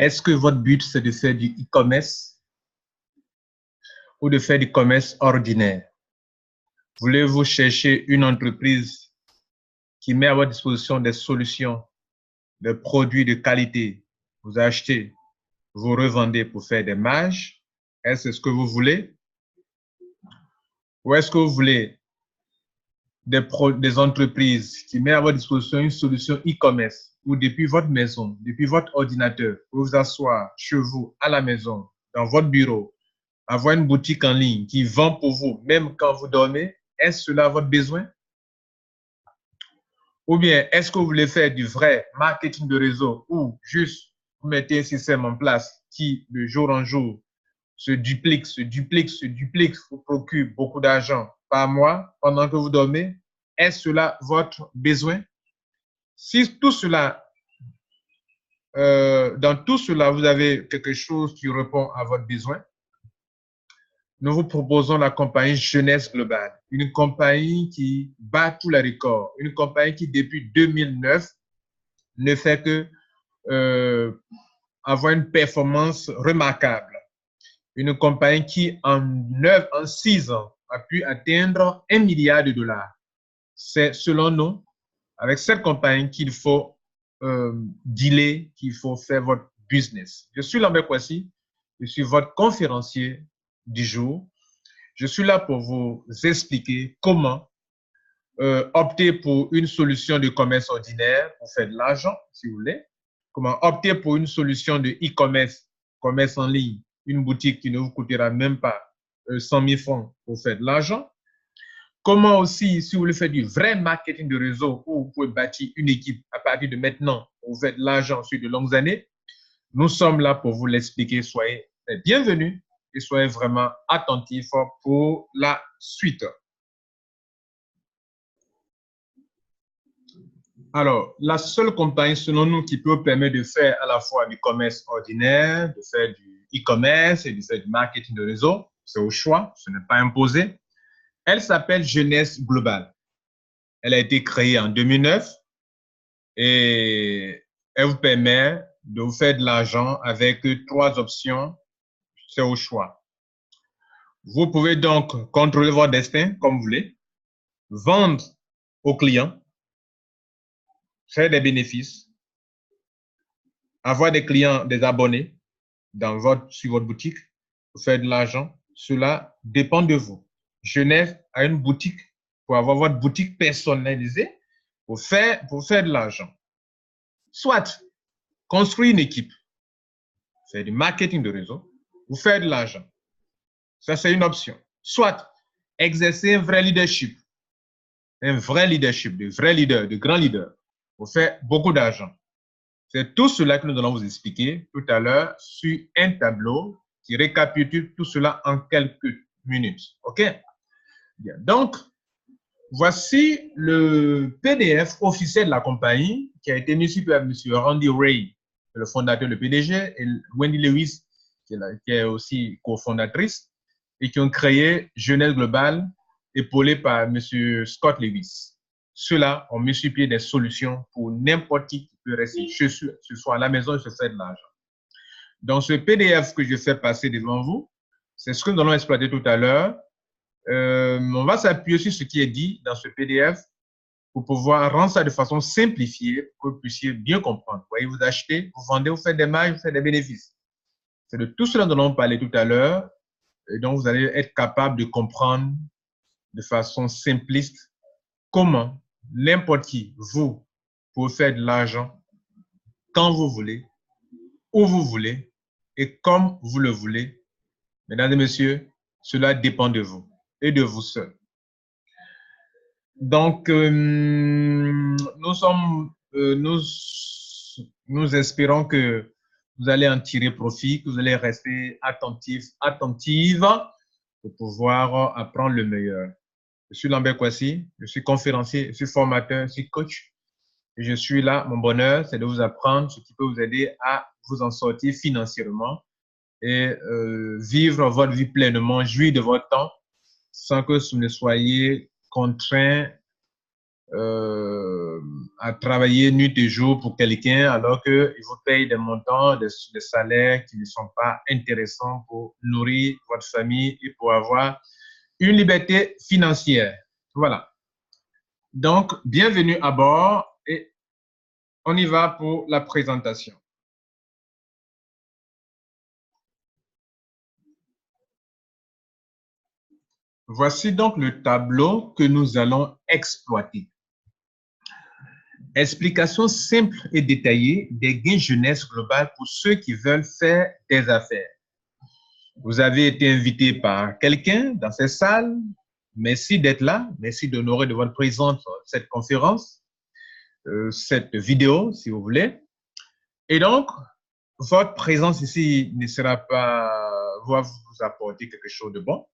Est-ce que votre but, c'est de faire du e-commerce ou de faire du commerce ordinaire? Voulez-vous chercher une entreprise qui met à votre disposition des solutions, des produits de qualité? Vous achetez, vous revendez pour faire des marges. Est-ce ce que vous voulez? Ou est-ce que vous voulez des entreprises qui mettent à votre disposition une solution e-commerce où depuis votre maison, depuis votre ordinateur, vous vous asseoir chez vous, à la maison, dans votre bureau, avoir une boutique en ligne qui vend pour vous, même quand vous dormez? Est-ce cela votre besoin? Ou bien, est-ce que vous voulez faire du vrai marketing de réseau ou juste vous mettez un système en place qui, de jour en jour, se duplique, vous procure beaucoup d'argent par mois pendant que vous dormez? Est-ce cela votre besoin? Si tout cela, dans tout cela, vous avez quelque chose qui répond à votre besoin, nous vous proposons la compagnie Jeunesse Globale, une compagnie qui bat tous les records, une compagnie qui, depuis 2009, ne fait que avoir une performance remarquable. Une compagnie qui, en 6 ans, a pu atteindre 1 milliard de dollars. C'est, selon nous, avec cette compagnie qu'il faut dealer, qu'il faut faire votre business. Je suis Lambert Kouassi, je suis votre conférencier du jour. Je suis là pour vous expliquer comment opter pour une solution de commerce ordinaire pour faire de l'argent, si vous voulez. Comment opter pour une solution de e-commerce, commerce en ligne, une boutique qui ne vous coûtera même pas 100 000 francs pour faire de l'argent. Comment aussi, si vous voulez faire du vrai marketing de réseau où vous pouvez bâtir une équipe à partir de maintenant pour faire de l'argent sur de longues années, nous sommes là pour vous l'expliquer. Soyez les bienvenus et soyez vraiment attentifs pour la suite. Alors, la seule compagnie, selon nous, qui peut permettre de faire à la fois du commerce ordinaire, de faire du e-commerce et de faire du marketing de réseau, c'est au choix, ce n'est pas imposé. Elle s'appelle Jeunesse Globale. Elle a été créée en 2009 et elle vous permet de vous faire de l'argent avec 3 options, c'est au choix. Vous pouvez donc contrôler votre destin comme vous voulez, vendre aux clients, faire des bénéfices, avoir des clients, des abonnés sur votre boutique, pour faire de l'argent. Cela dépend de vous. Jeunesse a une boutique pour avoir votre boutique personnalisée pour faire de l'argent. Soit construire une équipe, faire du marketing de réseau, ou faire de l'argent. Ça, c'est une option. Soit exercer un vrai leadership, de vrais leaders, de grands leaders, pour faire beaucoup d'argent. C'est tout cela que nous allons vous expliquer tout à l'heure sur un tableau qui récapitule tout cela en quelques minutes. OK? Bien. Donc, voici le PDF officiel de la compagnie qui a été mis sur par M. Randy Ray, le fondateur, le PDG, et Wendy Lewis, qui est aussi cofondatrice, et qui ont créé Jeunesse Globale, épaulé par M. Scott Lewis. Ceux-là ont mis sur pied des solutions pour n'importe qui peut rester chez soi, ce soit à la maison et se faire de l'argent. Dans ce PDF que je fais passer devant vous, c'est ce que nous allons exploiter tout à l'heure. On va s'appuyer sur ce qui est dit dans ce PDF pour pouvoir rendre ça de façon simplifiée pour que vous puissiez bien comprendre. Vous voyez, vous achetez, vous vendez, vous faites des marges, vous faites des bénéfices. C'est de tout cela dont nous allons parler tout à l'heure. Et donc, vous allez être capable de comprendre de façon simpliste comment n'importe qui, vous, pouvez faire de l'argent quand vous voulez, où vous voulez et comme vous le voulez Mesdames et messieurs, cela dépend de vous et de vous seul. Donc, nous espérons que vous allez en tirer profit, que vous allez rester attentive pour pouvoir apprendre le meilleur. Je suis Lambert Kwasi, je suis conférencier, je suis formateur, je suis coach. Et je suis là, mon bonheur, c'est de vous apprendre ce qui peut vous aider à vous en sortir financièrement et vivre votre vie pleinement, jouir de votre temps sans que vous ne soyez contraint à travailler nuit et jour pour quelqu'un alors qu'il vous paye des montants, des salaires qui ne sont pas intéressants pour nourrir votre famille et pour avoir une liberté financière. Voilà. Donc, bienvenue à bord et on y va pour la présentation. Voici donc le tableau que nous allons exploiter. Explication simple et détaillée des gains jeunesse global pour ceux qui veulent faire des affaires. Vous avez été invité par quelqu'un dans cette salle. Merci d'être là. Merci d'honorer de votre présence cette conférence, cette vidéo, si vous voulez. Et donc, votre présence ici ne sera pas, va vous apporter quelque chose de bon.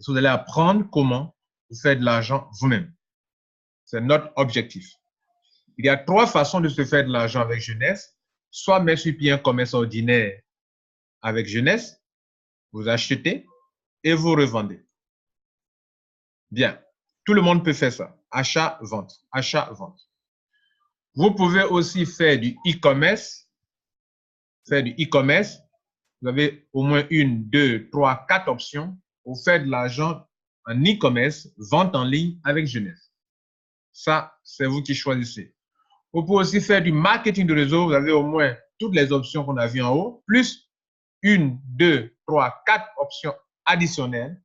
Vous allez apprendre comment vous faire de l'argent vous-même. C'est notre objectif. Il y a 3 façons de se faire de l'argent avec jeunesse. Soit mettre sur pied un commerce ordinaire avec jeunesse, vous achetez et vous revendez. Bien, tout le monde peut faire ça. Achat-vente, achat-vente. Vous pouvez aussi faire du e-commerce. Faire du e-commerce. Vous avez au moins 1, 2, 3, 4 options pour faire de l'argent en e-commerce, vente en ligne avec jeunesse. Ça, c'est vous qui choisissez. Vous pouvez aussi faire du marketing de réseau. Vous avez au moins toutes les options qu'on a vues en haut, plus 1, 2, 3, 4 options additionnelles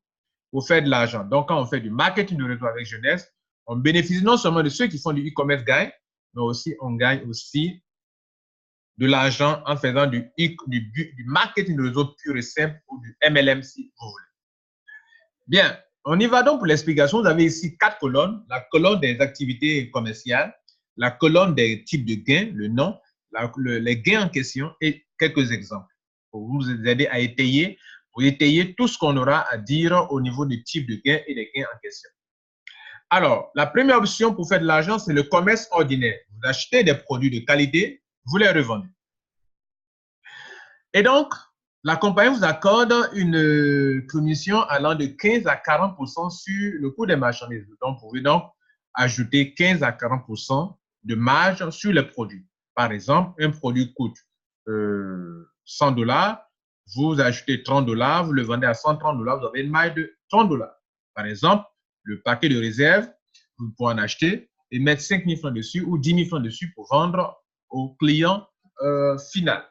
pour faire de l'argent. Donc, quand on fait du marketing de réseau avec jeunesse, on bénéficie non seulement de ceux qui font du e-commerce gagnent, mais aussi on gagne aussi de l'argent en faisant du marketing de réseau pur et simple ou du MLM si vous voulez. Bien, on y va donc pour l'explication. Vous avez ici 4 colonnes. La colonne des activités commerciales, la colonne des types de gains, le nom, les gains en question et quelques exemples pour vous aider à étayer, tout ce qu'on aura à dire au niveau des types de gains et des gains en question. Alors, la première option pour faire de l'argent, c'est le commerce ordinaire. Vous achetez des produits de qualité, vous les revendez. Et donc, la compagnie vous accorde une commission allant de 15 à 40% sur le coût des marchandises. Donc, vous pouvez donc ajouter 15 à 40% de marge sur les produits. Par exemple, un produit coûte $100, vous achetez $30, vous le vendez à $130, vous avez une marge de $30. Par exemple, le paquet de réserve, vous pouvez en acheter et mettre 5 000 francs dessus ou 10 000 francs dessus pour vendre au client final.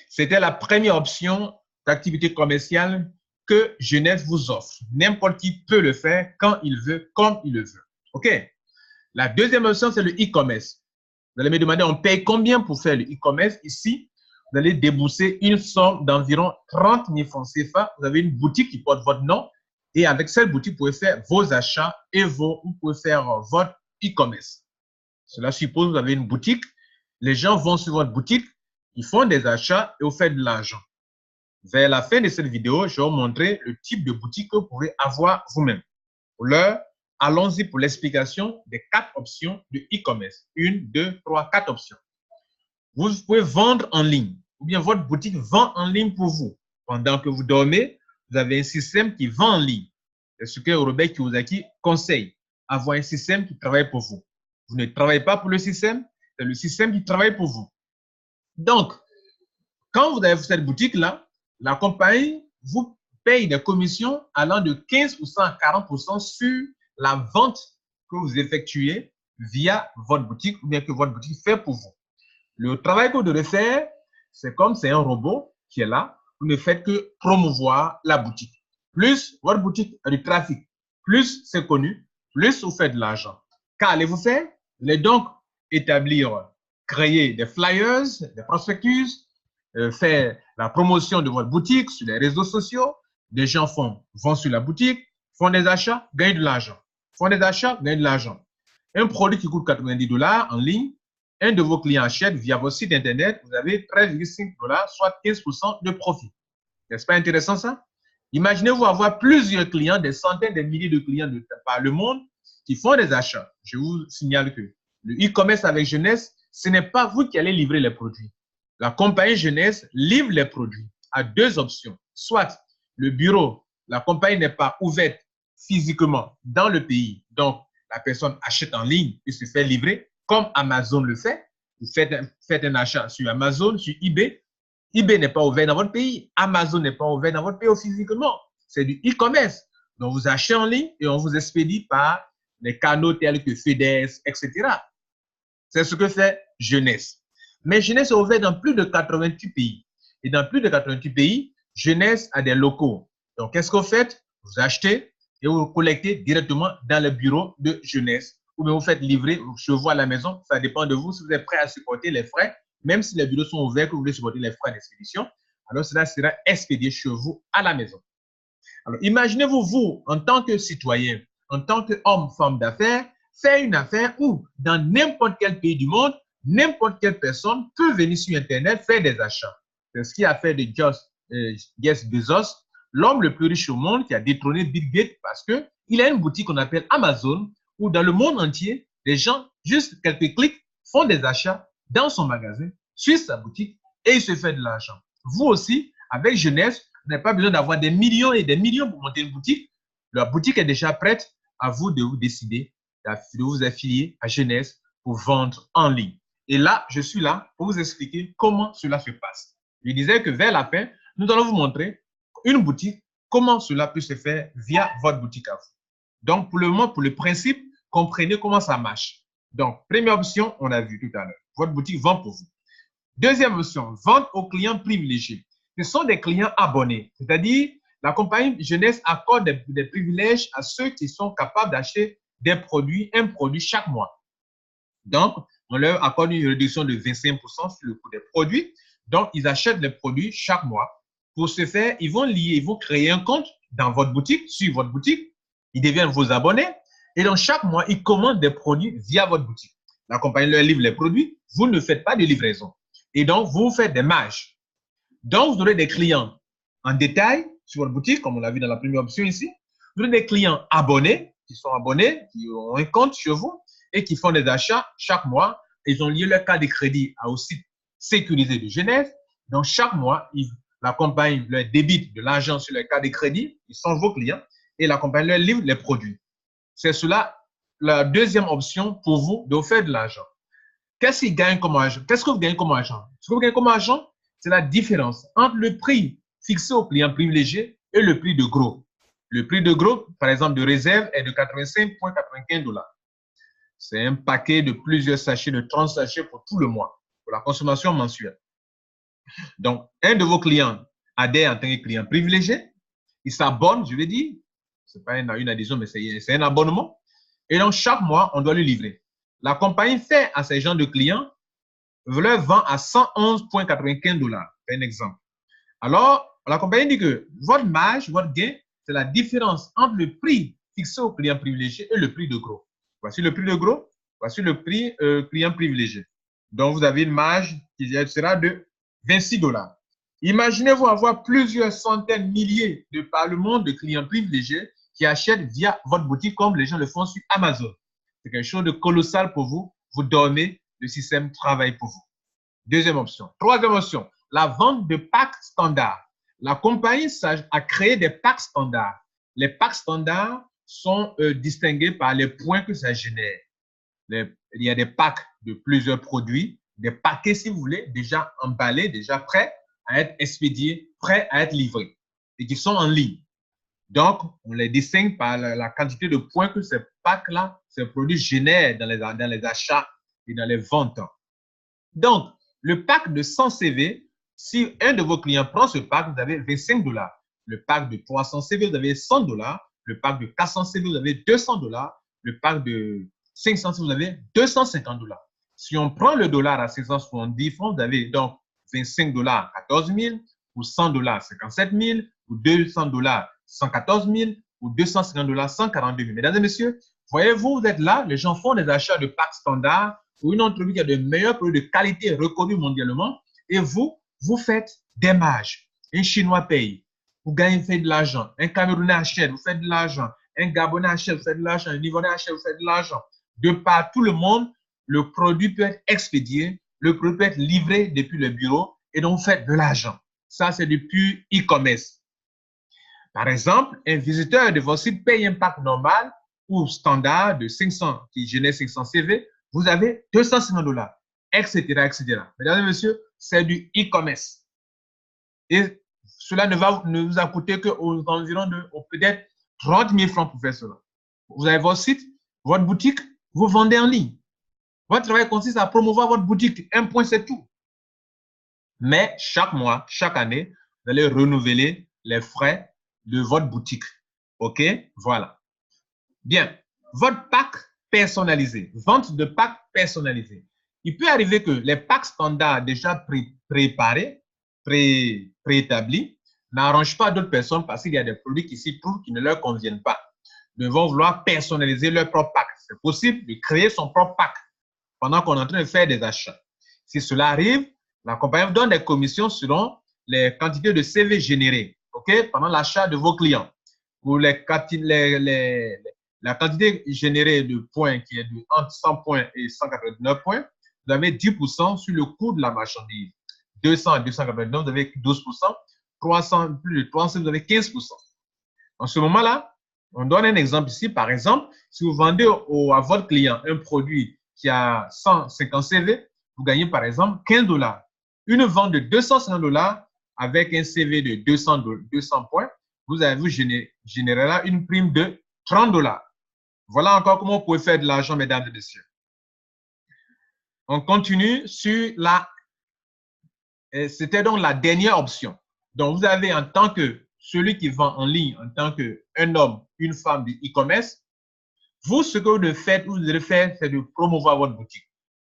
C'était la première option d'activité commerciale que Jeunesse vous offre. N'importe qui peut le faire quand il veut, comme il le veut. OK? La deuxième option, c'est le e-commerce. Vous allez me demander, on paye combien pour faire le e-commerce? Ici, vous allez débourser une somme d'environ 30 000 francs CFA. Vous avez une boutique qui porte votre nom et avec cette boutique, vous pouvez faire vos achats et vous pouvez faire votre e-commerce. Cela suppose que vous avez une boutique. Les gens vont sur votre boutique, ils font des achats et vous faites de l'argent. Vers la fin de cette vidéo, je vais vous montrer le type de boutique que vous pouvez avoir vous-même. Pour l'heure, allons-y pour l'explication des 4 options de e-commerce. 1, 2, 3, 4 options. Vous pouvez vendre en ligne ou bien votre boutique vend en ligne pour vous. Pendant que vous dormez, vous avez un système qui vend en ligne. C'est ce que Robert Kiyosaki conseille, avoir un système qui travaille pour vous. Vous ne travaillez pas pour le système, c'est le système qui travaille pour vous. Donc, quand vous avez cette boutique-là, la compagnie vous paye des commissions allant de 15% à 40% sur la vente que vous effectuez via votre boutique ou bien que votre boutique fait pour vous. Le travail que vous devez faire, c'est comme c'est un robot qui est là, vous ne faites que promouvoir la boutique. Plus votre boutique a du trafic, plus c'est connu, plus vous faites de l'argent. Qu'allez-vous faire? Vous allez donc établir, créer des flyers, des prospectus, faire la promotion de votre boutique sur les réseaux sociaux. Des gens vont sur la boutique, font des achats, gagnent de l'argent. Font des achats, gagnent de l'argent. Un produit qui coûte $90 en ligne, un de vos clients achète via votre site Internet, vous avez $13,5, soit 15% de profit. N'est-ce pas intéressant ça? Imaginez-vous avoir plusieurs clients, des centaines, des milliers de clients par le monde qui font des achats. Je vous signale que le e-commerce avec Jeunesse, ce n'est pas vous qui allez livrer les produits. La compagnie Jeunesse livre les produits à deux options. Soit le bureau, la compagnie n'est pas ouverte physiquement dans le pays, donc la personne achète en ligne et se fait livrer, comme Amazon le fait. Vous faites un achat sur Amazon, sur eBay. eBay n'est pas ouvert dans votre pays. Amazon n'est pas ouvert dans votre pays physiquement. C'est du e-commerce. Donc, vous achetez en ligne et on vous expédie par les canaux tels que FedEx, etc. C'est ce que fait Jeunesse. Mais Jeunesse est ouvert dans plus de 88 pays. Et dans plus de 88 pays, Jeunesse a des locaux. Donc, qu'est-ce que vous faites? Vous achetez et vous collectez directement dans le bureau de Jeunesse. Ou bien vous faites livrer chez vous à la maison. Ça dépend de vous si vous êtes prêt à supporter les frais. Même si les bureaux sont ouverts, que vous voulez supporter les frais d'expédition, alors cela sera expédié chez vous à la maison. Alors, imaginez-vous, vous, en tant que citoyen, en tant qu'homme, femme d'affaires, faire une affaire où, dans n'importe quel pays du monde, n'importe quelle personne peut venir sur Internet faire des achats. C'est ce qui a fait de Jeff Bezos l'homme le plus riche au monde qui a détrôné Bill Gates parce qu'il a une boutique qu'on appelle Amazon où dans le monde entier, les gens, juste quelques clics, font des achats dans son magasin, sur sa boutique et il se fait de l'argent. Vous aussi, avec Jeunesse, vous n'avez pas besoin d'avoir des millions et des millions pour monter une boutique. La boutique est déjà prête. À vous de vous décider de vous affilier à Jeunesse pour vendre en ligne. Et là, je suis là pour vous expliquer comment cela se passe. Je disais que vers la fin, nous allons vous montrer une boutique, comment cela peut se faire via votre boutique à vous. Donc, pour le moment, pour le principe, comprenez comment ça marche. Donc, première option, on a vu tout à l'heure. Votre boutique vend pour vous. Deuxième option, vente aux clients privilégiés. Ce sont des clients abonnés, c'est-à-dire la compagnie Jeunesse accorde des privilèges à ceux qui sont capables d'acheter un produit chaque mois. Donc, on leur accorde une réduction de 25% sur le coût des produits. Donc, ils achètent les produits chaque mois. Pour ce faire, ils vont créer un compte dans votre boutique, sur votre boutique. Ils deviennent vos abonnés. Et donc, chaque mois, ils commandent des produits via votre boutique. La compagnie leur livre les produits. Vous ne faites pas de livraison. Et donc, vous faites des marges. Donc, vous aurez des clients en détail sur votre boutique, comme on l'a vu dans la première option ici. Vous aurez des clients abonnés, qui sont abonnés, qui ont un compte chez vous et qui font des achats chaque mois. Ils ont lié leur carte de crédit au site sécurisé de Jeunesse. Donc, chaque mois, la compagnie leur débite de l'argent sur leur carte de crédit. Ils sont vos clients et la compagnie leur livre les produits. C'est cela la deuxième option pour vous de faire de l'argent. Qu'est-ce qu'ils gagnent comme argent? Qu'est-ce que vous gagnez comme argent? Ce que vous gagnez comme argent, c'est la différence entre le prix fixé aux clients privilégiés et le prix de gros. Le prix de gros, par exemple, de réserve est de 85,95 $. C'est un paquet de plusieurs sachets, de 30 sachets pour tout le mois, pour la consommation mensuelle. Donc, un de vos clients adhère en tant que client privilégié. Il s'abonne, je vais dire. Ce n'est pas une adhésion, mais c'est un abonnement. Et donc, chaque mois, on doit lui livrer. La compagnie fait à ces gens de clients, leur vend à 111,95 $. C'est un exemple. Alors, la compagnie dit que votre marge, votre gain, c'est la différence entre le prix fixé au client privilégié et le prix de gros. Voici le prix de gros, voici le prix client privilégié. Donc, vous avez une marge qui sera de 26 $. Imaginez-vous avoir plusieurs centaines, milliers de par le monde de clients privilégiés qui achètent via votre boutique comme les gens le font sur Amazon. C'est quelque chose de colossal pour vous. Vous dormez, le système travaille pour vous. Deuxième option. Troisième option, la vente de packs standards. La compagnie a créé des packs standards. Les packs standards sont distingués par les points que ça génère. Il y a des packs de plusieurs produits, des paquets, si vous voulez, déjà emballés, déjà prêts à être expédiés, prêts à être livrés et qui sont en ligne. Donc, on les distingue par la quantité de points que ces packs-là, ces produits génèrent dans les achats et dans les ventes. Donc, le pack de 100 CV, si un de vos clients prend ce pack, vous avez 25 $. Le pack de 300 CV, vous avez 100 $. Le pack de 400 CV, vous avez 200 $. Le pack de 500 CV, vous avez 250 $. Si on prend le dollar à 670 francs, vous avez donc 25 $, 14 000. Pour 100 $, 57 000. Pour 200 $, 114 000. Pour 250 $, 142 000. Mesdames et messieurs, voyez-vous, vous êtes là, les gens font des achats de packs standards pour une entreprise qui a de meilleurs produits de qualité reconnus mondialement et vous faites des marges. Un Chinois paye, vous gagnez, vous faites de l'argent. Un Camerounais achète, vous faites de l'argent. Un Gabonais achète, vous faites de l'argent. Un Libanais achète, vous faites de l'argent. De par tout le monde, le produit peut être expédié, le produit peut être livré depuis le bureau et donc vous faites de l'argent. Ça, c'est du pur e-commerce. Par exemple, un visiteur de votre site paye un pack normal ou standard de 500 qui génère 500 CV, vous avez 250 $, etc., etc. Mesdames et messieurs, c'est du e-commerce. Et cela ne vous a coûté qu'aux environs de peut-être 30 000 francs pour faire cela. Vous avez votre site, votre boutique, vous vendez en ligne. Votre travail consiste à promouvoir votre boutique. Un point, c'est tout. Mais chaque mois, chaque année, vous allez renouveler les frais de votre boutique. OK? Voilà. Bien. Votre pack personnalisé. Vente de packs personnalisés. Il peut arriver que les packs standards déjà préparés, préétablis, n'arrangent pas d'autres personnes parce qu'il y a des produits qui s'y trouvent qui ne leur conviennent pas. Ils vont vouloir personnaliser leur propre pack. C'est possible de créer son propre pack pendant qu'on est en train de faire des achats. Si cela arrive, la compagnie vous donne des commissions selon les quantités de CV générées, OK, pendant l'achat de vos clients. Pour la quantité générée de points qui est de entre 100 points et 189 points, vous avez 10% sur le coût de la marchandise. 200 à 289, vous avez 12%. 300, plus de 300, vous avez 15%. En ce moment-là, on donne un exemple ici. Par exemple, si vous vendez à votre client un produit qui a 150 CV, vous gagnez par exemple 15 $. Une vente de 250 $ avec un CV de 200 points, vous générera une prime de 30 $. Voilà encore comment vous pouvez faire de l'argent, mesdames et messieurs. On continue sur c'était donc la dernière option. Donc, vous avez en tant que celui qui vend en ligne, en tant qu'un homme, une femme de e-commerce, vous, ce que vous devez faire, c'est de promouvoir votre boutique.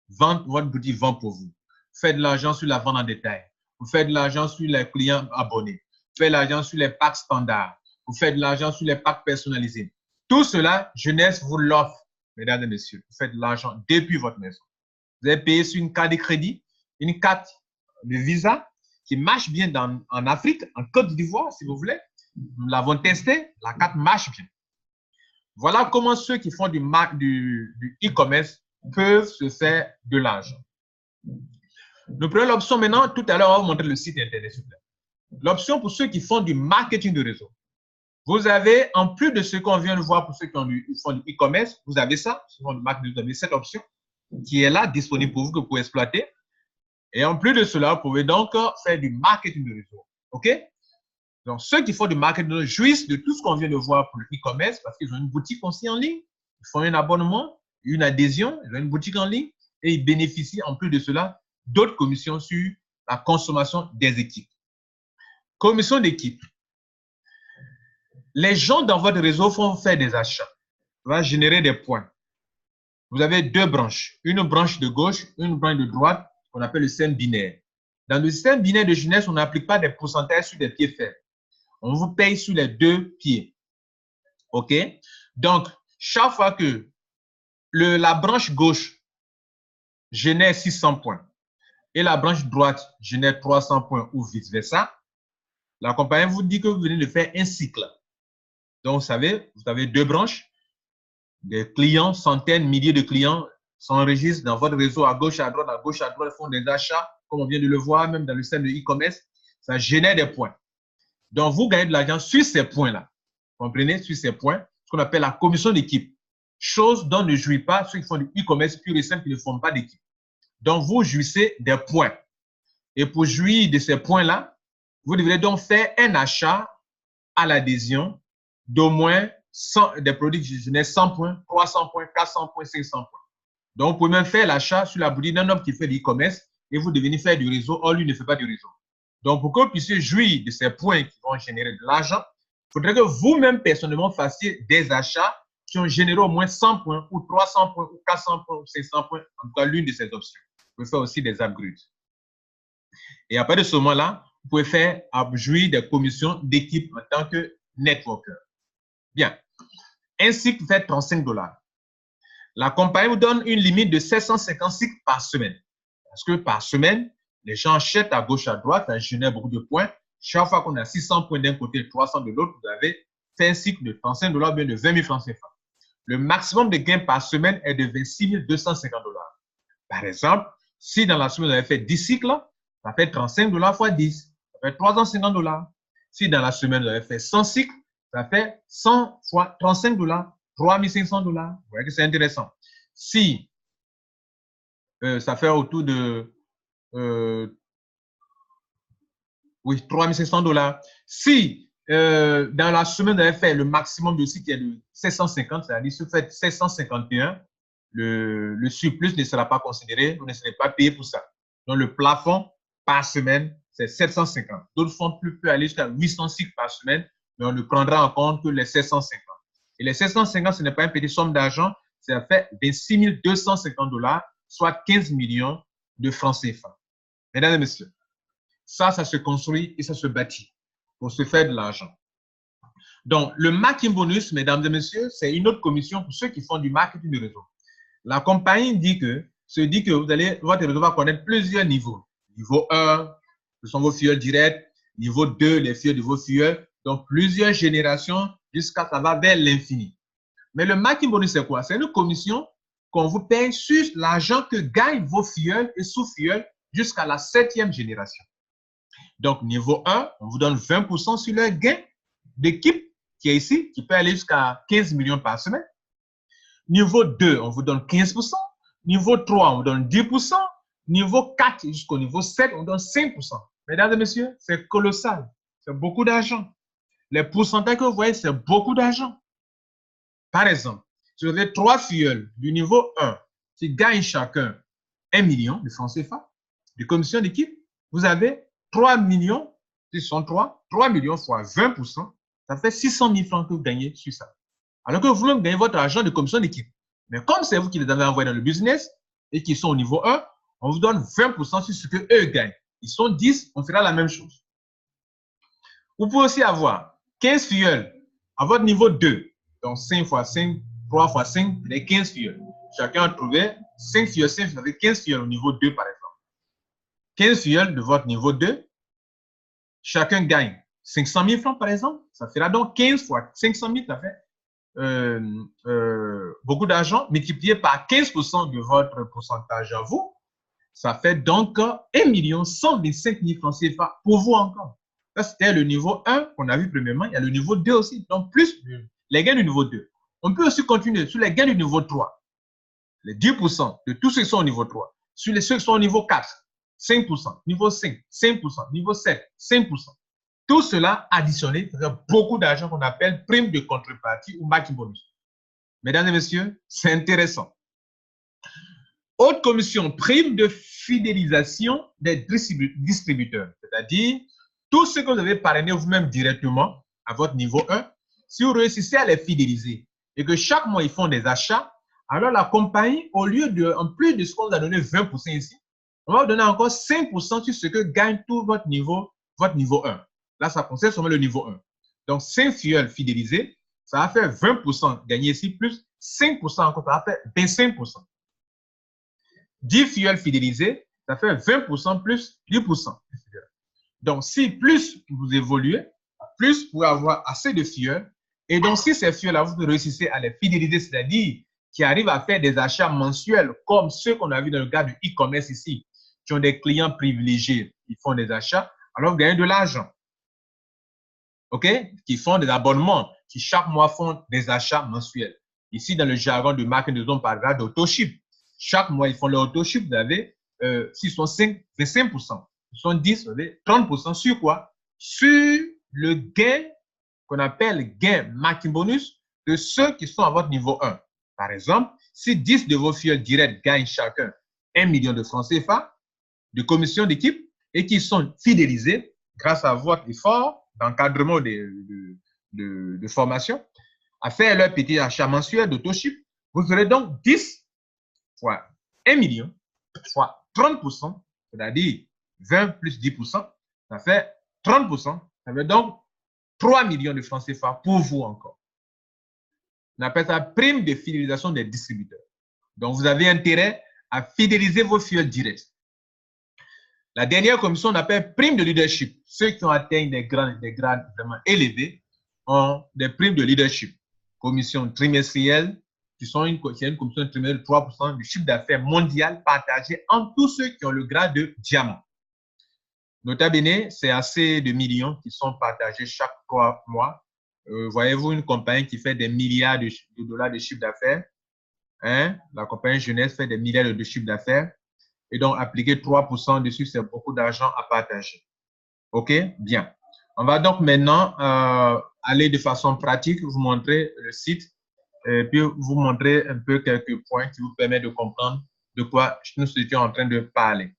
Votre boutique vend pour vous. Vous faites de l'argent sur la vente en détail. Vous faites de l'argent sur les clients abonnés. Vous faites de l'argent sur les packs standards. Vous faites de l'argent sur les packs personnalisés. Tout cela, Jeunesse vous l'offre, mesdames et messieurs. Vous faites de l'argent depuis votre maison. Vous avez payé sur une carte de crédit, une carte de Visa qui marche bien en Afrique, en Côte d'Ivoire, si vous voulez. Nous l'avons testé, la carte marche bien. Voilà comment ceux qui font du e-commerce peuvent se faire de l'argent. Nous prenons l'option maintenant. Tout à l'heure, on va vous montrer le site internet. L'option pour ceux qui font du marketing de réseau. Vous avez, en plus de ce qu'on vient de voir pour ceux qui font du e-commerce, vous avez ça, vous avez cette option qui est là, disponible pour vous, que vous pouvez exploiter. Et en plus de cela, vous pouvez donc faire du marketing de réseau. OK? Donc, ceux qui font du marketing de réseau jouissent de tout ce qu'on vient de voir pour le e-commerce parce qu'ils ont une boutique aussi en ligne. Ils font un abonnement, une adhésion, ils ont une boutique en ligne et ils bénéficient en plus de cela d'autres commissions sur la consommation des équipes. Commission d'équipe. Les gens dans votre réseau font faire des achats. Ça va générer des points. Vous avez deux branches. Une branche de gauche, une branche de droite, qu'on appelle le système binaire. Dans le système binaire de Jeunesse, on n'applique pas des pourcentages sur des pieds faibles. On vous paye sur les deux pieds. OK? Donc, chaque fois que la branche gauche génère 600 points et la branche droite génère 300 points ou vice-versa, la compagnie vous dit que vous venez de faire un cycle. Donc, vous savez, vous avez deux branches, des clients, centaines, milliers de clients s'enregistrent dans votre réseau à gauche, à droite, font des achats, comme on vient de le voir, même dans le système de e-commerce, ça génère des points. Donc, vous gagnez de l'argent sur ces points-là. Comprenez, sur ces points, ce qu'on appelle la commission d'équipe. Chose dont ne jouissent pas ceux qui font du e-commerce pur et simple, qui ne font pas d'équipe. Donc, vous jouissez des points. Et pour jouir de ces points-là, vous devrez donc faire un achat à l'adhésion d'au moins des produits qui génèrent 100 points, 300 points, 400 points, 500 points. Donc, vous pouvez même faire l'achat sur la boutique d'un homme qui fait du e-commerce et vous devenez faire du réseau. Or, lui ne fait pas du réseau. Donc, pour que vous puissiez jouir de ces points qui vont générer de l'argent, il faudrait que vous-même, personnellement, fassiez des achats qui ont généré au moins 100 points, ou 300 points, ou 400 points, ou 500 points, en tout cas l'une de ces options. Vous pouvez faire aussi des upgrades. Et après de ce moment-là, vous pouvez faire jouir des commissions d'équipe en tant que networker. Bien. Un cycle fait 35 $. La compagnie vous donne une limite de 750 cycles par semaine. Parce que par semaine, les gens achètent à gauche, à droite, ça génère beaucoup de points. Chaque fois qu'on a 600 points d'un côté et 300 de l'autre, vous avez fait un cycle de 35 $, bien de 20 000 francs CFA. Le maximum de gains par semaine est de 26 250 $. Par exemple, si dans la semaine, vous avez fait 10 cycles, ça fait 35 $ fois 10. Ça fait 350 $. Si dans la semaine, vous avez fait 100 cycles, ça fait 100 fois 35 $, 3500 $. Vous voyez que c'est intéressant. Si ça fait autour de 3500 $. Si dans la semaine, vous avez fait le maximum de cycles qui est de 750, c'est-à-dire si vous faites 751, le surplus ne sera pas considéré, vous ne serez pas payé pour ça. Donc, le plafond par semaine, c'est 750. D'autres fonds peuvent aller jusqu'à 800 cycles par semaine, mais on ne prendra en compte que les 750. Et les 750, ce n'est pas une petite somme d'argent, ça fait 26 250 $, soit 15 millions de francs CFA. Mesdames et messieurs, ça se construit et ça se bâtit pour se faire de l'argent. Donc, le marketing bonus, mesdames et messieurs, c'est une autre commission pour ceux qui font du marketing de réseau. La compagnie se dit que votre réseau va connaître plusieurs niveaux. Niveau 1, ce sont vos filleuls directs. Niveau 2, les filleuls de vos filleuls. Donc, plusieurs générations jusqu'à ça va vers l'infini. Mais le marketing bonus, c'est quoi? C'est une commission qu'on vous paye sur l'argent que gagnent vos filleuls et sous-filleuls jusqu'à la 7e génération. Donc, niveau 1, on vous donne 20% sur le gain d'équipe qui est ici, qui peut aller jusqu'à 15 millions par semaine. Niveau 2, on vous donne 15%. Niveau 3, on vous donne 10%. Niveau 4 jusqu'au niveau 7, on donne 5%. Mesdames et messieurs, c'est colossal. C'est beaucoup d'argent. Les pourcentages que vous voyez, c'est beaucoup d'argent. Par exemple, si vous avez 3 filleuls du niveau 1 qui gagnent chacun 1 million de francs CFA de commission d'équipe, vous avez 3 millions, ce sont 3 millions fois 20%, ça fait 600 000 francs que vous gagnez sur ça. Alors que vous voulez gagner votre argent de commission d'équipe. Mais comme c'est vous qui les avez envoyés dans le business et qui sont au niveau 1, on vous donne 20% sur ce qu'eux gagnent. Ils sont 10, on fera la même chose. Vous pouvez aussi avoir 15 filleuls à votre niveau 2. Donc 5 fois 5, 3 fois 5, les 15 filleuls. Chacun a trouvé 5 filleuls, 5, vous avez 15 filleuls au niveau 2 par exemple. 15 filleuls de votre niveau 2, chacun gagne 500 000 francs par exemple. Ça fera donc 15 fois 500 000, ça fait beaucoup d'argent multiplié par 15% de votre pourcentage à vous, ça fait donc 1 125 000 francs CFA pour vous encore. Ça, c'était le niveau 1 qu'on a vu premièrement. Il y a le niveau 2 aussi. Donc, plus les gains du niveau 2. On peut aussi continuer sur les gains du niveau 3. Les 10% de tous ceux qui sont au niveau 3. Sur ceux qui sont au niveau 4, 5%. Niveau 5, 5%. Niveau 7, 5%. Tout cela additionné, ça fait beaucoup d'argent qu'on appelle prime de contrepartie ou marketing bonus. Mesdames et messieurs, c'est intéressant. Autre commission, prime de fidélisation des distributeurs. C'est-à-dire, tous ceux que vous avez parrainé vous-même directement à votre niveau 1, si vous réussissez à les fidéliser et que chaque mois ils font des achats, alors la compagnie, au lieu de, en plus de ce qu'on vous a donné 20% ici, on va vous donner encore 5% sur ce que gagne tout votre niveau 1. Là, ça concerne seulement le niveau 1. Donc, 5 filleuls fidélisés, ça va faire 20% gagné ici, plus 5% encore, ça va faire 25%. 10 filleuls fidélisés, ça fait 20% plus 10%. Donc, si plus vous évoluez, plus vous pouvez avoir assez de filleuls. Et donc, si ces filleuls-là, vous réussissez à les fidéliser, c'est-à-dire qui arrivent à faire des achats mensuels, comme ceux qu'on a vu dans le cas du e-commerce ici, qui ont des clients privilégiés, qui font des achats, alors vous gagnez de l'argent. OK? Qui font des abonnements, qui chaque mois font des achats mensuels. Ici, dans le jargon de marketing, on parlera d'autoship. Chaque mois, ils font leur autoship. Vous avez, s'ils sont 5, 25%. Ils sont 10, vous avez 30% sur quoi? Sur le gain qu'on appelle gain marketing bonus de ceux qui sont à votre niveau 1. Par exemple, si 10 de vos filleuls directs gagnent chacun 1 million de francs CFA de commission d'équipe et qui sont fidélisés grâce à votre effort d'encadrement de formation, à faire leur petit achat mensuel d'autoship, vous aurez donc 10 fois 1 million fois 30%, c'est-à-dire 20 plus 10%, ça fait 30%. Ça fait donc 3 millions de francs CFA pour vous encore. On appelle ça prime de fidélisation des distributeurs. Donc, vous avez intérêt à fidéliser vos fidèles directs. La dernière commission, on appelle prime de leadership. Ceux qui ont atteint des grades vraiment élevés ont des primes de leadership. Commission trimestrielle, qui sont une commission trimestrielle de 3% du chiffre d'affaires mondial partagé entre tous ceux qui ont le grade de diamant. Nota bene, c'est assez de millions qui sont partagés chaque 3 mois. Voyez-vous une compagnie qui fait des milliards de dollars de chiffre d'affaires? Hein? La compagnie jeunesse fait des milliards de chiffre d'affaires. Et donc, appliquer 3% dessus, c'est beaucoup d'argent à partager. OK? Bien. On va donc maintenant aller de façon pratique, vous montrer le site, et puis vous montrer un peu quelques points qui vous permettent de comprendre de quoi nous étions en train de parler.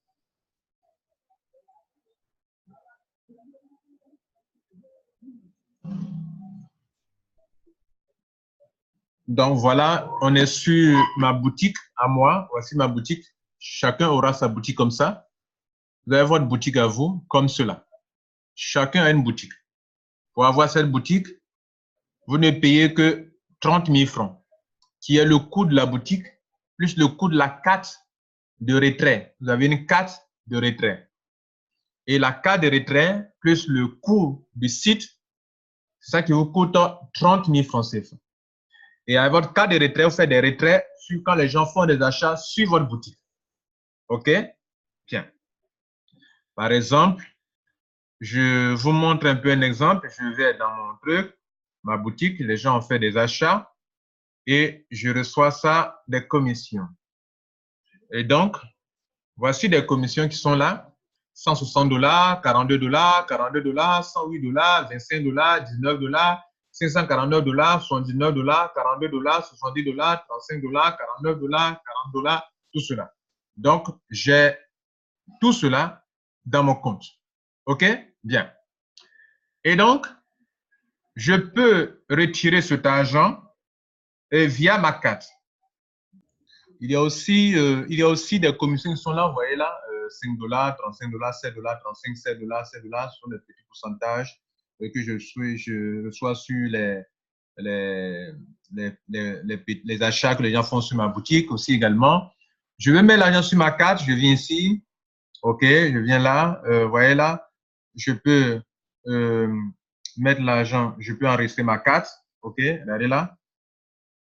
Donc, voilà, on est sur ma boutique à moi. Voici ma boutique. Chacun aura sa boutique comme ça. Vous avez votre boutique à vous, comme cela. Chacun a une boutique. Pour avoir cette boutique, vous ne payez que 30 000 francs, qui est le coût de la boutique, plus le coût de la carte de retrait. Vous avez une carte de retrait. Et la carte de retrait, plus le coût du site, c'est ça qui vous coûte 30 000 francs CFA. Et avec votre carte de retrait, vous faites des retraits quand les gens font des achats sur votre boutique. OK? Bien. Par exemple, je vous montre un peu un exemple. Je vais dans mon truc, ma boutique, les gens ont fait des achats et je reçois ça des commissions. Et donc, voici des commissions qui sont là. 160 $, 42 $, 42 $, 108 $, 25 $, 19 $, 549 $, 79 $, 42 $, 70 $, 35 $, 49 $, 40 $, tout cela. Donc, j'ai tout cela dans mon compte. OK? Bien. Et donc, je peux retirer cet argent via ma carte. Il y a aussi des commissions qui sont là, vous voyez là, 5 $, 35 $, 7 $, 35, 7 $, 7 $, ce sont des petits pourcentages que je reçois sur les achats que les gens font sur ma boutique aussi également. Je vais mettre l'argent sur ma carte, je viens ici, OK, je viens là, vous voyez là, je peux mettre l'argent, je peux enregistrer ma carte, OK, regardez là.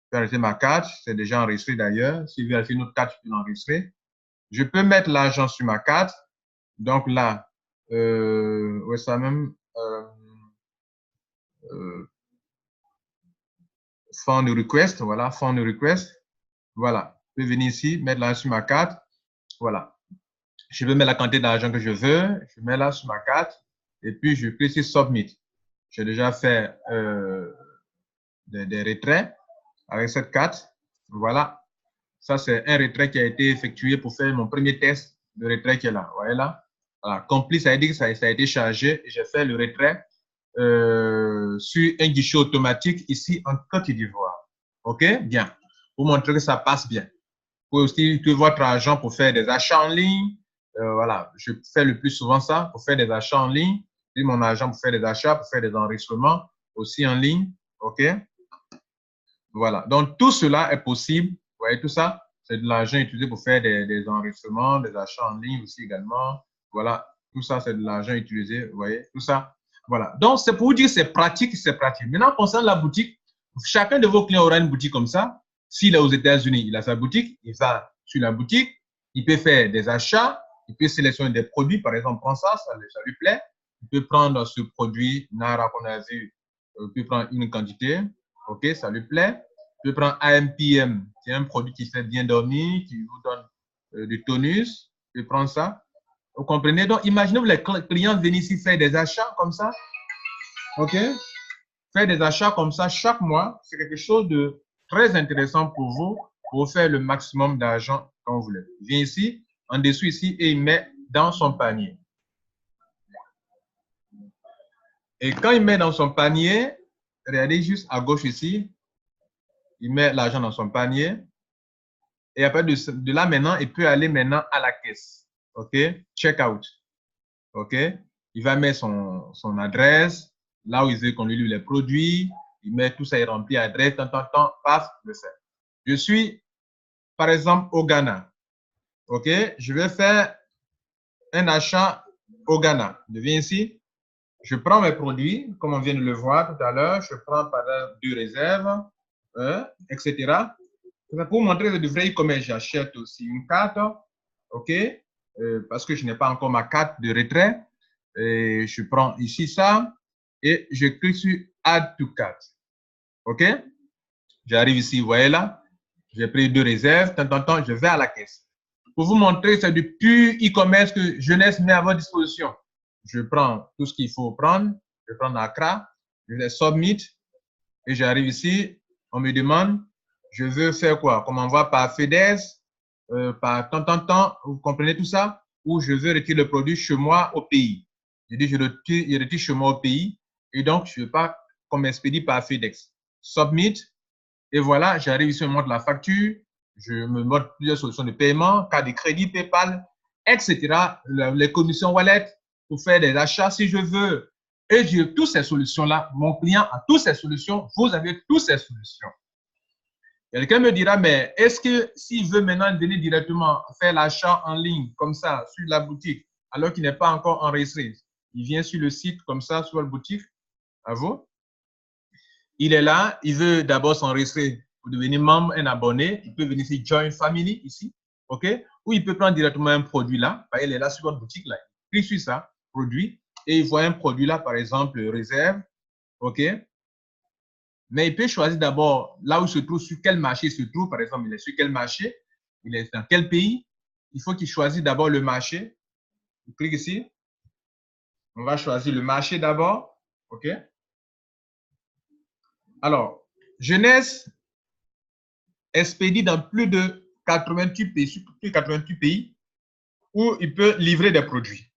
Je peux enregistrer ma carte, c'est déjà enregistré d'ailleurs. Si vous avez une autre carte, je peux l'enregistrer. Je peux mettre l'argent sur ma carte. Donc là, ouais, ça même, fund request, voilà, fund request. Voilà, je peux venir ici, mettre l'argent sur ma carte. Voilà. Je peux mettre la quantité d'argent que je veux. Je mets là sur ma carte. Et puis, je clique sur Submit. J'ai déjà fait des retraits avec cette carte. Voilà. Ça, c'est un retrait qui a été effectué pour faire mon premier test de retrait qui est là. Vous voyez là? Voilà. Complis, ça a dit que ça a été chargé. J'ai fait le retrait sur un guichet automatique ici en Côte d'Ivoire. OK? Bien. Pour montrer que ça passe bien. Vous pouvez aussi utiliser votre argent pour faire des achats en ligne. Voilà. Je fais le plus souvent ça pour faire des achats en ligne. J'ai mon argent pour faire des achats, pour faire des enregistrements aussi en ligne. OK? Voilà. Donc, tout cela est possible. Vous voyez tout ça? C'est de l'argent utilisé pour faire des enregistrements, des achats en ligne aussi également. Voilà. Tout ça, c'est de l'argent utilisé. Vous voyez tout ça? Voilà. Donc, c'est pour vous dire que c'est pratique, c'est pratique. Maintenant, concernant la boutique, chacun de vos clients aura une boutique comme ça. S'il est aux États-Unis, il a sa boutique. Il va sur la boutique. Il peut faire des achats. Il peut sélectionner des produits. Par exemple, prend ça, ça lui plaît. Il peut prendre ce produit Nara qu'on a vu. Il peut prendre une quantité. OK, ça lui plaît. Je prends AMPM, c'est un produit qui fait bien dormir, qui vous donne du tonus. Je prends ça. Vous comprenez? Donc, imaginez que les clients viennent ici faire des achats comme ça. OK? Faire des achats comme ça chaque mois, c'est quelque chose de très intéressant pour vous, pour faire le maximum d'argent quand vous voulez. Il vient ici, en dessous ici, et il met dans son panier. Et quand il met dans son panier, regardez juste à gauche ici, il met l'argent dans son panier. Et après de là maintenant, il peut aller maintenant à la caisse. OK? Check out. OK? Il va mettre son adresse, là où il veut qu'on lui livre les produits. Il met tout ça, il remplit adresse, paf, le fait. Je suis, par exemple, au Ghana. OK? Je vais faire un achat au Ghana. Je viens ici. Je prends mes produits, comme on vient de le voir tout à l'heure. Je prends par exemple 2 réserves, etc. Pour montrer le vrai e-commerce, j'achète aussi une carte. OK? Parce que je n'ai pas encore ma carte de retrait. Et je prends ici ça et je clique sur Add to Cart. OK? J'arrive ici, vous voyez là. J'ai pris 2 réserves. De temps en temps, je vais à la caisse. Pour vous montrer, c'est du pur e-commerce que Jeunesse met à votre disposition. Je prends tout ce qu'il faut prendre. Je prends Accra, je les submit et j'arrive ici. On me demande, je veux faire quoi? Comme on voit par FedEx, par temps, vous comprenez tout ça? Ou je veux retirer le produit chez moi au pays. Je dis, je retire chez moi au pays et donc je ne veux pas qu'on m'expédie par FedEx. Submit et voilà, j'arrive ici, je montre la facture. Je me montre plusieurs solutions de paiement, carte de crédit, PayPal, etc. Les commissions wallet pour faire des achats si je veux. Et j'ai toutes ces solutions-là. Mon client a toutes ces solutions. Vous avez toutes ces solutions. Quelqu'un me dira, mais est-ce que s'il veut maintenant venir directement faire l'achat en ligne, comme ça, sur la boutique, alors qu'il n'est pas encore enregistré, il vient sur le site comme ça, sur la boutique, à vous. Il est là, il veut d'abord s'enregistrer pour devenir membre, un abonné. Il peut venir ici, Join Family, ici, OK? Ou il peut prendre directement un produit là. Il est là sur votre boutique, là. Il clique sur ça, produit, et il voit un produit là, par exemple, réserve, OK? Mais il peut choisir d'abord là où il se trouve, sur quel marché il se trouve. Par exemple, il est sur quel marché, il est dans quel pays. Il faut qu'il choisisse d'abord le marché. Il clique ici. On va choisir le marché d'abord, OK? Alors, Jeunesse expédie dans plus de 88 pays, sur plus de 88 pays où il peut livrer des produits.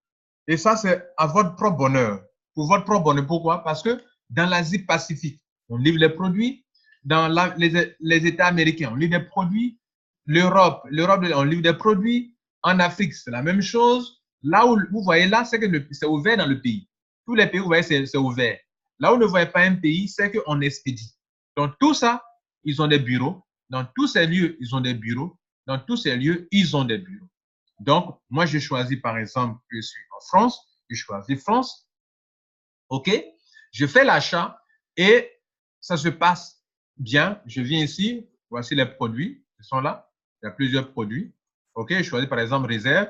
Et ça, c'est à votre propre bonheur. Pour votre propre bonheur. Pourquoi? Parce que dans l'Asie-Pacifique, on livre les produits. Dans les États américains, on livre des produits. L'Europe, on livre des produits. En Afrique, c'est la même chose. Là où vous voyez là, c'est que c'est ouvert dans le pays. Tous les pays, vous voyez, c'est ouvert. Là où vous ne voyez pas un pays, c'est qu'on expédie. Donc, tout ça, ils ont des bureaux. Dans tous ces lieux, ils ont des bureaux. Dans tous ces lieux, ils ont des bureaux. Donc, moi, je choisis, par exemple, que je suis en France. Je choisis France. OK? Je fais l'achat et ça se passe bien. Je viens ici. Voici les produits qui sont là. Il y a plusieurs produits. OK? Je choisis, par exemple, réserve.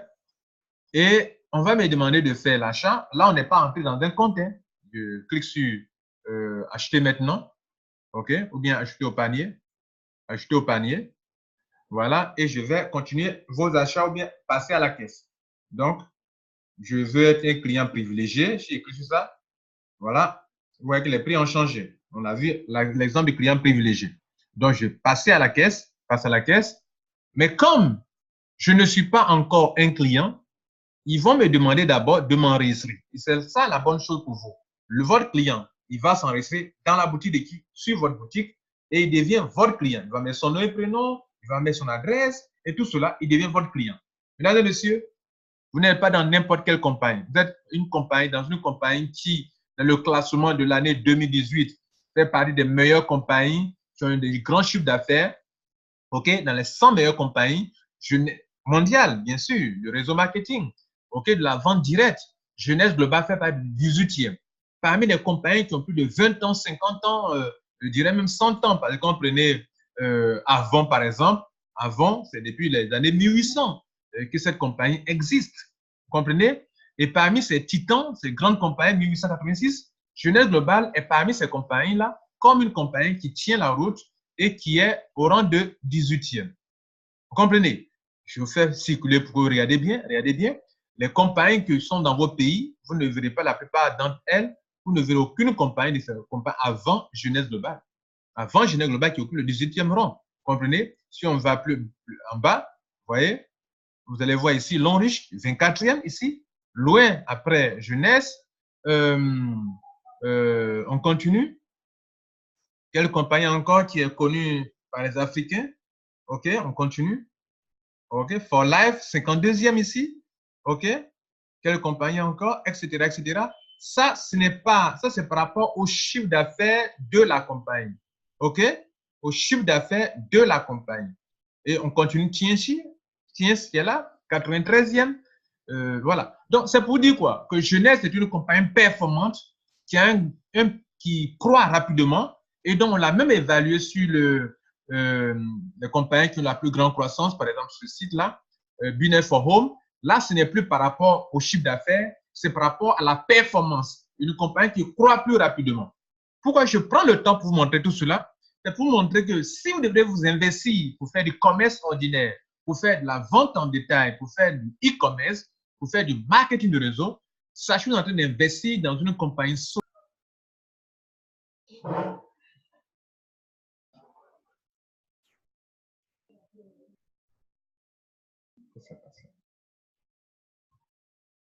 Et on va me demander de faire l'achat. Là, on n'est pas entré dans un compte. Hein. Je clique sur acheter maintenant. OK? Ou bien acheter au panier. Acheter au panier. Voilà. Et je vais continuer vos achats ou bien passer à la caisse. Donc, je veux être un client privilégié. J'ai écrit sur ça. Voilà. Vous voyez que les prix ont changé. On a vu l'exemple du client privilégié. Donc, je passais à la caisse, passe à la caisse. Mais comme je ne suis pas encore un client, ils vont me demander d'abord de m'enregistrer. C'est ça la bonne chose pour vous. Votre client, il va s'enregistrer dans la boutique de qui? Sur votre boutique et il devient votre client. Il va mettre son nom et prénom, il va mettre son adresse et tout cela, il devient votre client. Mesdames et messieurs, vous n'êtes pas dans n'importe quelle compagnie. Vous êtes dans une compagnie qui, dans le classement de l'année 2018, fait partie des meilleures compagnies qui ont des grands chiffres d'affaires. OK? Dans les 100 meilleures compagnies mondiales, bien sûr, le réseau marketing. OK? De la vente directe. Jeunesse Global fait partie du 18e. Parmi les compagnies qui ont plus de 20 ans, 50 ans, je dirais même 100 ans. Par exemple, prenez Avon, par exemple. Avon, c'est depuis les années 1800 que cette compagnie existe. Vous comprenez? Et parmi ces titans, ces grandes compagnies, 1886, Jeunesse Global est parmi ces compagnies-là comme une compagnie qui tient la route et qui est au rang de 18e. Vous comprenez? Je vous fais circuler pour que vous regardez bien. Regardez bien. Les compagnies qui sont dans vos pays, vous ne verrez pas la plupart d'entre elles, vous ne verrez aucune compagnie de ces compagnies avant Jeunesse Global. Avant Jeunesse Global qui occupe le 18e rang. Vous comprenez? Si on va plus en bas, vous voyez, vous allez voir ici Longriche, 24e ici, loin après Jeunesse. On continue. Quelle compagnie encore qui est connue par les Africains? OK, on continue. OK, For Life, 52e ici. OK, quelle compagnie encore, etc., etc. Ça, ce n'est pas, ça c'est par rapport au chiffre d'affaires de la compagnie. OK? Au chiffre d'affaires de la compagnie. Et on continue, tiens, qui est là, 93e. Voilà. Donc, c'est pour dire quoi? Que Genèse est une compagnie performante qui croît rapidement et dont on l'a même évalué sur les compagnies qui ont la plus grande croissance, par exemple, ce site-là, Business for Home. Là, ce n'est plus par rapport au chiffre d'affaires, c'est par rapport à la performance. Une compagnie qui croît plus rapidement. Pourquoi je prends le temps pour vous montrer tout cela? C'est pour montrer que si vous devez vous investir pour faire du commerce ordinaire, pour faire de la vente en détail, pour faire du e-commerce, pour faire du marketing de réseau, sachez que vous êtes en train d'investir dans une compagnie